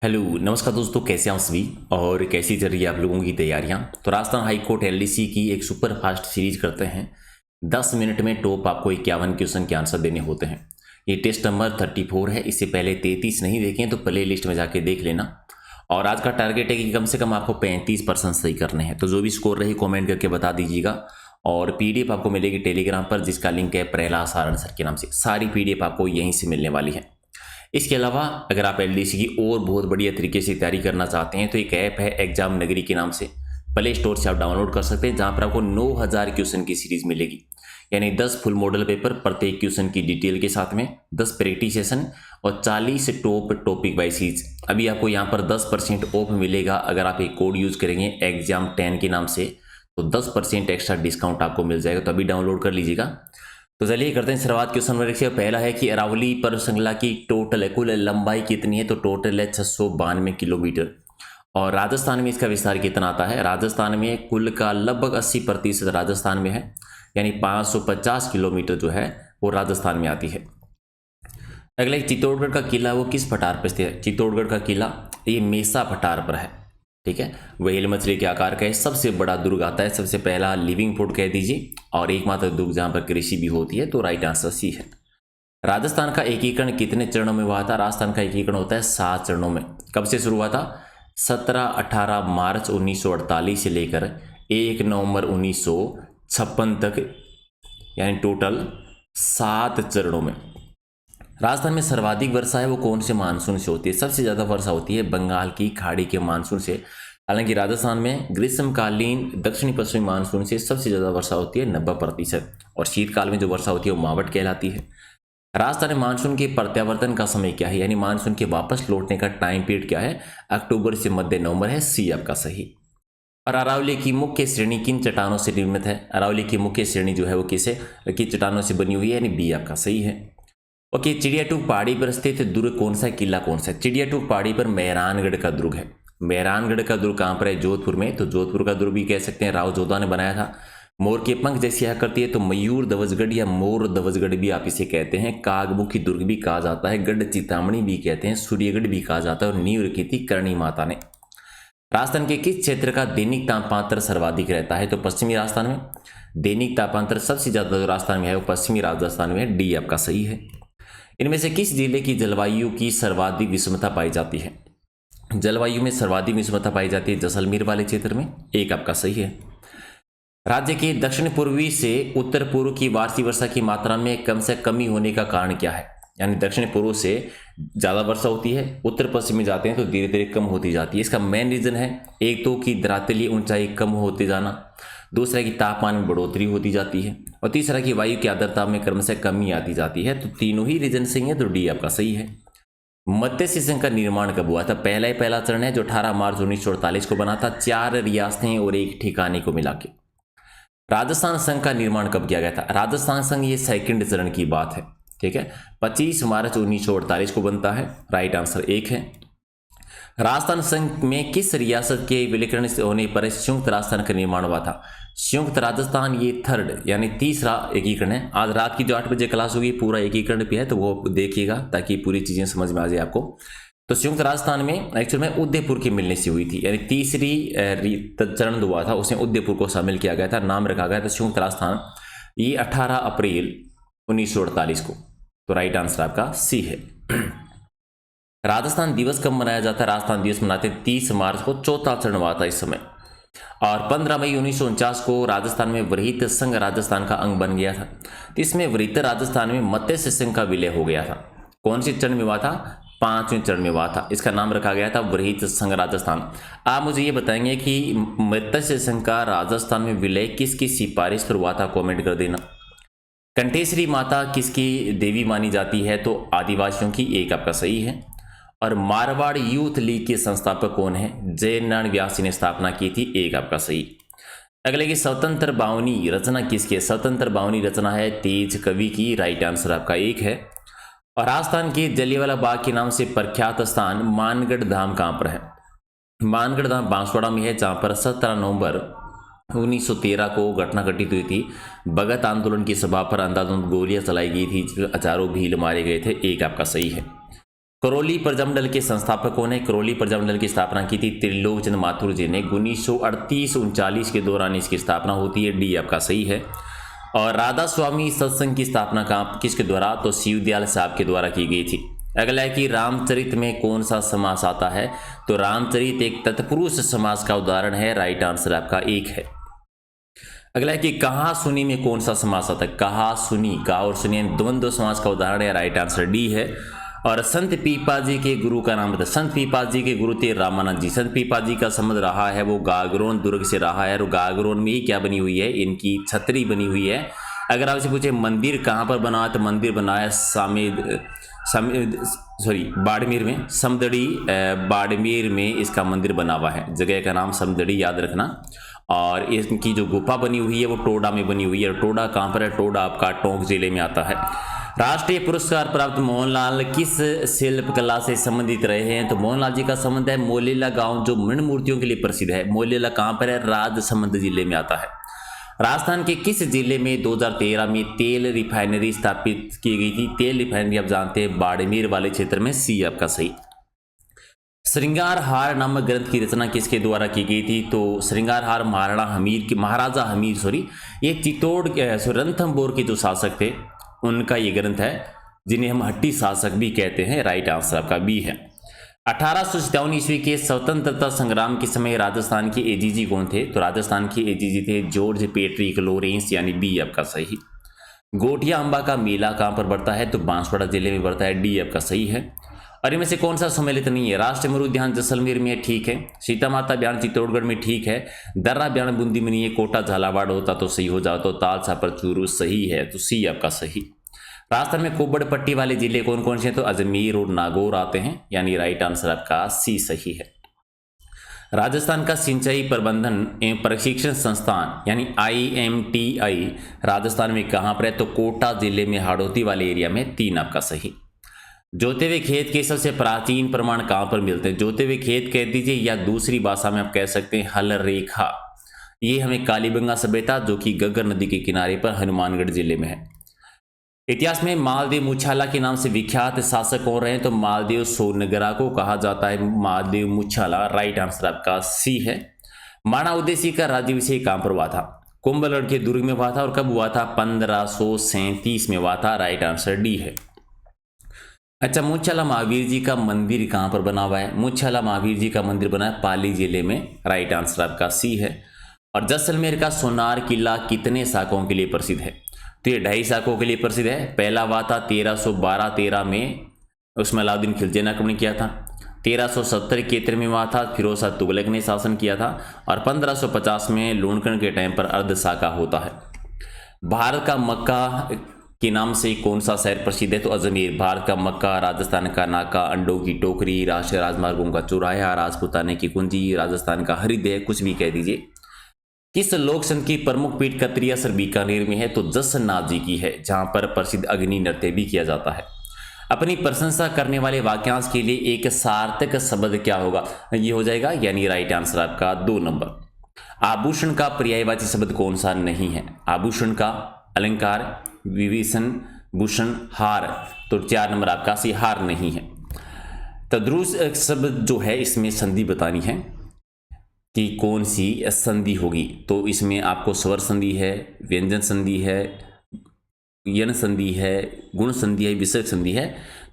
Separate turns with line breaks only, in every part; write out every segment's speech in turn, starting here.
Hello नमस्कार दोस्तों, कैसे हैं आप सभी और कैसी चल रही है आप लोगों की तैयारियां। तो राजस्थान हाई कोर्ट एलडीसी की एक सुपर फास्ट सीरीज करते हैं। 10 मिनट में टॉप आपको 51 क्वेश्चन के आंसर देने होते हैं। ये टेस्ट नंबर 34 है। इससे पहले 33 नहीं देखे तो प्ले लिस्ट में जाके देख लेना। और आज का टारगेट है कि कम से कम आपको 35% सही करने हैं। तो जो भी स्कोर रही कॉमेंट करके बता दीजिएगा। और पीडीएफ आपको मिलेगी टेलीग्राम पर, जिसका लिंक है प्रहलाद सारण सर के नाम से। सारी पीडीएफ आपको यहीं से मिलने वाली है। इसके अलावा अगर आप एलडीसी की और बहुत बढ़िया तरीके से तैयारी करना चाहते हैं तो एक ऐप है एग्जाम नगरी के नाम से, प्ले स्टोर से आप डाउनलोड कर सकते हैं, जहां पर आपको 9000 क्वेश्चन की सीरीज मिलेगी। यानी 10 फुल मॉडल पेपर, प्रत्येक क्वेश्चन की डिटेल के साथ में 10 प्रैक्टिस सेशन और 40 टॉप टॉपिक वाइज सीरीज। अभी आपको यहाँ पर 10% ऑफ मिलेगा अगर आप एक कोड यूज करेंगे एग्जाम 10 के नाम से, तो 10% एक्स्ट्रा डिस्काउंट आपको मिल जाएगा। तो अभी डाउनलोड कर लीजिएगा। तो चलिए करते हैं शुरुआत। क्वेश्चन नंबर 1 से। पहला है कि अरावली पर्वत श्रृंखला की टोटल कुल लंबाई कितनी है? तो टोटल है 692 किलोमीटर। और राजस्थान में इसका विस्तार कितना आता है? राजस्थान में कुल का लगभग 80% राजस्थान में है, यानी 550 किलोमीटर जो है वो राजस्थान में आती है। अगला एक चित्तौड़गढ़ का किला वो किस पठार पर स्थित है? चित्तौड़गढ़ का किला ये मेसा पठार पर है। ठीक है, व्हेल मछली के आकार का है, सबसे बड़ा दुर्ग आता है, सबसे पहला लिविंग पोर्ट कह दीजिए, और एकमात्र दुर्ग जहां पर कृषि भी होती है। तो राइट आंसर सी है। राजस्थान का एकीकरण कितने चरणों में हुआ था? राजस्थान का एकीकरण होता है 7 चरणों में। कब से शुरू हुआ था? 17-18 मार्च 1948 से लेकर 1 नवंबर 1956 तक, यानी टोटल 7 चरणों में। राजस्थान में सर्वाधिक वर्षा है वो कौन से मानसून से होती है? सबसे ज्यादा वर्षा होती है बंगाल की खाड़ी के मानसून से। हालांकि राजस्थान में ग्रीष्मकालीन दक्षिणी पश्चिमी मानसून से सबसे ज्यादा वर्षा होती है 90%, और शीतकाल में जो वर्षा होती है वो मावट कहलाती है। राजस्थान में मानसून के प्रत्यावर्तन का समय क्या है? यानी मानसून के वापस लौटने का टाइम पीरियड क्या है? अक्टूबर से मध्य नवंबर है। सी आपका सही। और अरावली की मुख्य श्रेणी किन चट्टानों से निर्मित है? अरावली की मुख्य श्रेणी जो है वो किन चट्टानों से बनी हुई है? यानी बी आपका सही है। ओके, चिड़ियाटूक पहाड़ी पर स्थित दुर्ग कौन सा है? किला कौन सा है? चिड़ियाटूक पहाड़ी पर मेहरानगढ़ का दुर्ग है। मेहरानगढ़ का दुर्ग कहां पर है? जोधपुर में। तो जोधपुर का दुर्ग भी कह सकते हैं, राव जोधा ने बनाया था। मोर के पंख जैसी आकृति है, तो मयूर ध्वजगढ़ या मोर ध्वजगढ़ भी आप इसे कहते हैं। कागमुखी दुर्ग भी कहा जाता है, गढ़ चितामणी भी कहते हैं, सूर्यगढ़ भी कहा जाता है, और नींव रखी थी करणी माता ने। राजस्थान के किस क्षेत्र का दैनिक तापमात्रा सर्वाधिक रहता है? तो पश्चिमी राजस्थान में। दैनिक तापमात्रा सबसे ज्यादा जो राजस्थान में है वो पश्चिमी राजस्थान में है। डी आपका सही है। इनमें से किस जिले की जलवायु की सर्वाधिक विषमता पाई जाती है? जलवायु में सर्वाधिक विषमता पाई जाती है जैसलमेर वाले क्षेत्र में। एक आपका सही है। राज्य के दक्षिण पूर्वी से उत्तर पूर्व की वार्षिक वर्षा की मात्रा में कम से कमी होने का कारण क्या है? यानी दक्षिण पूर्व से ज्यादा वर्षा होती है, उत्तर पश्चिम में जाते हैं तो धीरे धीरे कम होती जाती है। इसका मेन रीजन है एक तो कि धरातलीय ऊंचाई कम होते जाना, दूसरा कि तापमान में बढ़ोतरी होती जाती है, और तीसरा कि वायु की आर्द्रता में क्रमशः कमी आती जाती है। तो तीनों ही रीजन सही है, तो डी आपका सही है। मत्स्य संघ का निर्माण कब हुआ था? पहला चरण है जो 18 मार्च 1948 को बना था, 4 रियासतें और एक ठिकाने को मिला के। राजस्थान संघ का निर्माण कब किया गया था? राजस्थान संघ ये सेकंड चरण की बात है। ठीक है, 25 मार्च 1948 को बनता है। राइट आंसर 1 है। राजस्थान संघ में किस रियासत के विलीकरण होने पर संयुक्त राजस्थान का निर्माण हुआ था? संयुक्त राजस्थान ये थर्ड यानी तीसरा एकीकरण है। आज रात की जो 8 बजे क्लास होगी पूरा एकीकरण भी है, तो वो देखिएगा ताकि पूरी चीजें समझ में आ जाए आपको। तो संयुक्त राजस्थान में एक्चुअल में उदयपुर के मिलने से हुई थी, यानी तीसरी चरण जो हुआ था उसमें उदयपुर को शामिल किया गया था, नाम रखा गया था संयुक्त राजस्थान। ये 18 अप्रैल 1948 को। तो राइट आंसर आपका सी है। राजस्थान दिवस कब मनाया जाता है? राजस्थान दिवस मनाते हैं 30 मार्च को, चौथा चरण हुआ था इस समय। और 15 मई 1949 को राजस्थान में वृहत संघ राजस्थान का अंग बन गया था। तो इसमें वृहत राजस्थान में मत्स्य संघ का विलय हो गया था। कौन से चरण में हुआ था? 5वें चरण में हुआ था। इसका नाम रखा गया था वृहत संघ राजस्थान। आप मुझे ये बताएंगे कि मत्स्य संघ का राजस्थान में विलय किसकी सिफारिश पर हुआ था? कॉमेंट कर देना। कंठेश्वरी माता किसकी देवी मानी जाती है? तो आदिवासियों की। एक आपका सही है। और मारवाड़ यूथ लीग के संस्थापक कौन है? जयनारायण व्यासी ने स्थापना की थी। एक आपका सही। अगले की स्वतंत्र बावनी रचना किसकी है? स्वतंत्र बावनी रचना है तेज कवि की। राइट आंसर आपका 1 है। और राजस्थान के जलियांवाला बाग के नाम से प्रख्यात स्थान मानगढ़ धाम कहां पर है? मानगढ़ धाम बांसवाड़ा में है, जहां पर 17 नवंबर 1913 को घटना घटित हुई थी। भगत आंदोलन की सभा पर अंधाधुंध गोलियां चलाई गई थी, हजारों भील मारे गए थे। एक आपका सही है। करौली प्रजामंडल के संस्थापक कौन है? करौली प्रजामंडल की स्थापना की थी त्रिलोक चंद माथुर जी ने 1938-39 के दौरान इसकी स्थापना होती है। डी आपका सही है। और राधा स्वामी सत्संग की स्थापना किसके द्वारा? तो शिवदयाल साहब के द्वारा की गई थी। अगला है कि रामचरित में कौन सा समास आता है? तो रामचरित एक तत्पुरुष समास का उदाहरण है। राइट आंसर आपका एक है। अगला है कि कहा सुनी में कौन सा समास आता है? कहा सुनी, का और सुनी द्वंद्व समास का उदाहरण है। राइट आंसर डी है। और संत पीपा जी के गुरु का नाम बताए। संत पीपा जी के गुरु थे रामानंद जी। संत पीपा जी का संबंध रहा है वो गागरोन दुर्ग से रहा है, और गागरोन में ही क्या बनी हुई है? इनकी छतरी बनी हुई है। अगर आपसे पूछे मंदिर कहाँ पर बना, तो मंदिर बनाया बाड़मेर में, समदड़ी बाड़मेर में इसका मंदिर बना हुआ है। जगह का नाम समदड़ी, याद रखना। और इनकी जो गुफा बनी हुई है वो टोडा में बनी हुई है। टोडा कहाँ पर है? टोडा आपका टोंक जिले में आता है। राष्ट्रीय पुरस्कार प्राप्त मोहनलाल किस शिल्प कला से संबंधित रहे हैं? तो मोहनलाल जी का संबंध है मोलेला गांव, जो मृण मूर्तियों के लिए प्रसिद्ध है। मोलेला कहाँ पर है? राजसमंद जिले में आता है। राजस्थान के किस जिले में 2013 में तेल रिफाइनरी स्थापित की गई थी? तेल रिफाइनरी आप जानते हैं बाड़मेर वाले क्षेत्र में। सी आपका सही। श्रृंगार हार नामक ग्रंथ की रचना किसके द्वारा की गई थी? तो श्रृंगार हार महाराजा हमीर ये चित्तौड़ रणथंभौर के जो शासक थे उनका ये ग्रंथ है, जिन्हें हम हट्टी शासक भी कहते हैं। राइट आंसर आपका बी है। 1857 ईस्वी के स्वतंत्रता संग्राम के समय राजस्थान के एजीजी कौन थे? तो राजस्थान के एजीजी थे जॉर्ज पैट्रिक लॉरेंस, यानी बी आपका सही। गोटिया अंबा का मेला कहां पर बढ़ता है? तो बांसवाड़ा जिले में बढ़ता है। डी आपका सही है। और इनमें से कौन सा सम्मिलित नहीं है? राष्ट्रीय मरु उद्यान जैसलमेर में, ठीक है। सीता माता बयान चित्तौड़गढ़ में, ठीक है। दर्रा बयान बूंदी में नहीं है। कोटा झालावाड़ होता तो सही हो जाओ, तो ताल छापर चूरू सही है, तो सी आपका सही। राजस्थान में कोबड़ पट्टी वाले जिले कौन कौन से हैं? तो अजमेर और नागौर आते हैं, यानी राइट आंसर आपका सी सही है। राजस्थान का सिंचाई प्रबंधन एवं प्रशिक्षण संस्थान यानी IMTI राजस्थान में कहां पर है? तो कोटा जिले में हाड़ौती वाले एरिया में। 3 आपका सही। जोते हुए खेत के सबसे प्राचीन प्रमाण कहां पर मिलते हैं? जोते हुए खेत कह दीजिए, या दूसरी भाषा में आप कह सकते हैं हल रेखा। ये हमें कालीबंगा सभ्यता, जो कि गग्गर नदी के किनारे पर हनुमानगढ़ जिले में है। इतिहास में मालदेव मुछाला के नाम से विख्यात शासक कौन रहे? तो मालदेव सोनगरा को कहा जाता है मालदेव मुछाला। राइट आंसर आपका सी है। माणा उदेसी का राज्याभिषेक कहां पर हुआ था? कुंभलगढ़ के दुर्ग में हुआ था। और कब हुआ था? 1537 में हुआ था। राइट आंसर डी है। अच्छा, मुछाला महावीर जी का मंदिर कहां पर बना हुआ है? मुछाला महावीर जी का मंदिर बना है पाली जिले में। राइट आंसर आपका सी है। और जैसलमेर का सोनार किला कितने शाकों के लिए प्रसिद्ध है? तो ये 2.5 शाकों के लिए प्रसिद्ध है। पहला हुआ था 1312-13 में, उसमें अलाउद्दीन खिलजी ने आक्रमण किया था। 1370-71 में हुआ था, फिरोज शाह तुगलक ने शासन किया था। और 1550 में लूणकरण के टाइम पर अर्ध शाखा होता है। भारत का मक्का के नाम से कौन सा शहर प्रसिद्ध है? तो अजमेर। भारत का मक्का, राजस्थान का नाका, अंडों की टोकरी, राष्ट्रीय राजमार्गों का चौराहा, राजपुताने की कुंजी, राजस्थान का हृदय, कुछ भी कह दीजिए। किस लोक संघ की प्रमुख पीठ कतरिया सर बीकानेर में है? तो जसन्नाथ जी की है, जहां पर प्रसिद्ध अग्नि नृत्य भी किया जाता है। अपनी प्रशंसा करने वाले वाक्यांश के लिए एक सार्थक शब्द क्या होगा? ये हो जाएगा, यानी राइट आंसर आपका 2 नंबर। आभूषण का पर्यायवाची शब्द कौन सा नहीं है? आभूषण का अलंकार, विभीषण, भूषण, हार, तो 4 नंबर आपका सी हार नहीं है। तद्रुस शब्द जो है इसमें संधि बतानी है कि कौन सी संधि होगी। तो इसमें आपको स्वर संधि है, व्यंजन संधि है, यन संधि है, गुण संधि है, विसर्ग संधि है।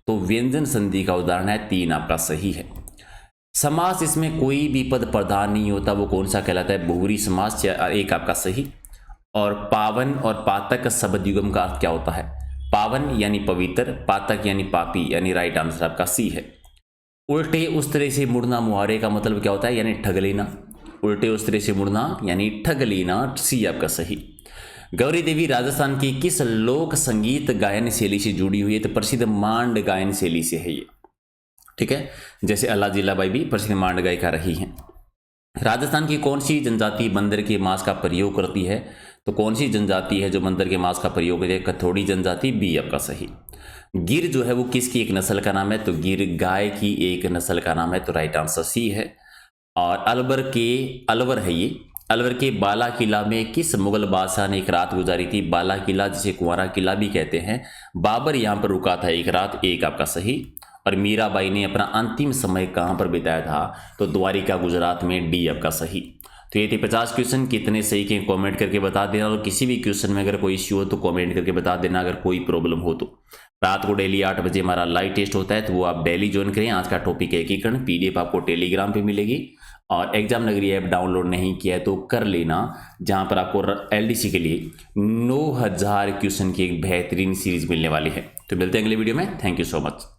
तो व्यंजन संधि का उदाहरण है 3 आपका सही है। समास इसमें कोई भी पद प्रधान नहीं होता, वो कौन सा कहलाता है? बहुरी समास। 1 आपका सही। और पावन और पातक शब्द युगम का अर्थ क्या होता है? पावन यानी पवित्र, पातक यानी पापी, यानी राइट आंसर आपका सी है। उल्टे उस तरह से मुड़ना मुहावरे का मतलब क्या होता है? यानी ठग लेना। उल्टे उस तरह से मुड़ना यानी ठग लेना, सी आपका सही। गौरी देवी राजस्थान की किस लोक संगीत गायन शैली से जुड़ी हुई है? तो प्रसिद्ध मांड गायन शैली से है ये, ठीक है। जैसे अल्लाह जिलाबाई भी प्रसिद्ध मांड गायिका रही हैं। राजस्थान की कौन सी जनजाति बंदर के मांस का प्रयोग करती है? तो कौन सी जनजाति है जो बंदर के मांस का प्रयोग करती है? कथोड़ी जनजाति, बी आपका सही। गिर जो है वो किसकी एक नस्ल का नाम है? तो गिर गाय की एक नस्ल का नाम है, तो राइट आंसर सी है। और अलवर है ये, अलवर के बाला किला में किस मुगल बादशाह ने एक रात गुजारी थी? बाला किला जिसे कुंवारा किला भी कहते हैं, बाबर यहाँ पर रुका था एक रात, 1 आपका सही। और मीराबाई ने अपना अंतिम समय कहाँ पर बिताया था, तो द्वारिका गुजरात में, डी आपका सही। तो ये थे 50 क्वेश्चन, कितने सही के कमेंट करके बता देना, और किसी भी क्वेश्चन में अगर कोई इश्यू हो तो कमेंट करके बता देना, अगर कोई प्रॉब्लम हो तो। रात को डेली 8 बजे हमारा लाइव टेस्ट होता है, तो वो आप डेली ज्वाइन करें। आज का टॉपिक है एकीकरण, पीडीएफ आपको टेलीग्राम पे मिलेगी, और एग्जाम नगरी ऐप डाउनलोड नहीं किया है तो कर लेना, जहां पर आपको एलडीसी के लिए 9000 क्वेश्चन की एक बेहतरीन सीरीज मिलने वाली है। तो मिलते हैं अगले वीडियो में। Thank you so much.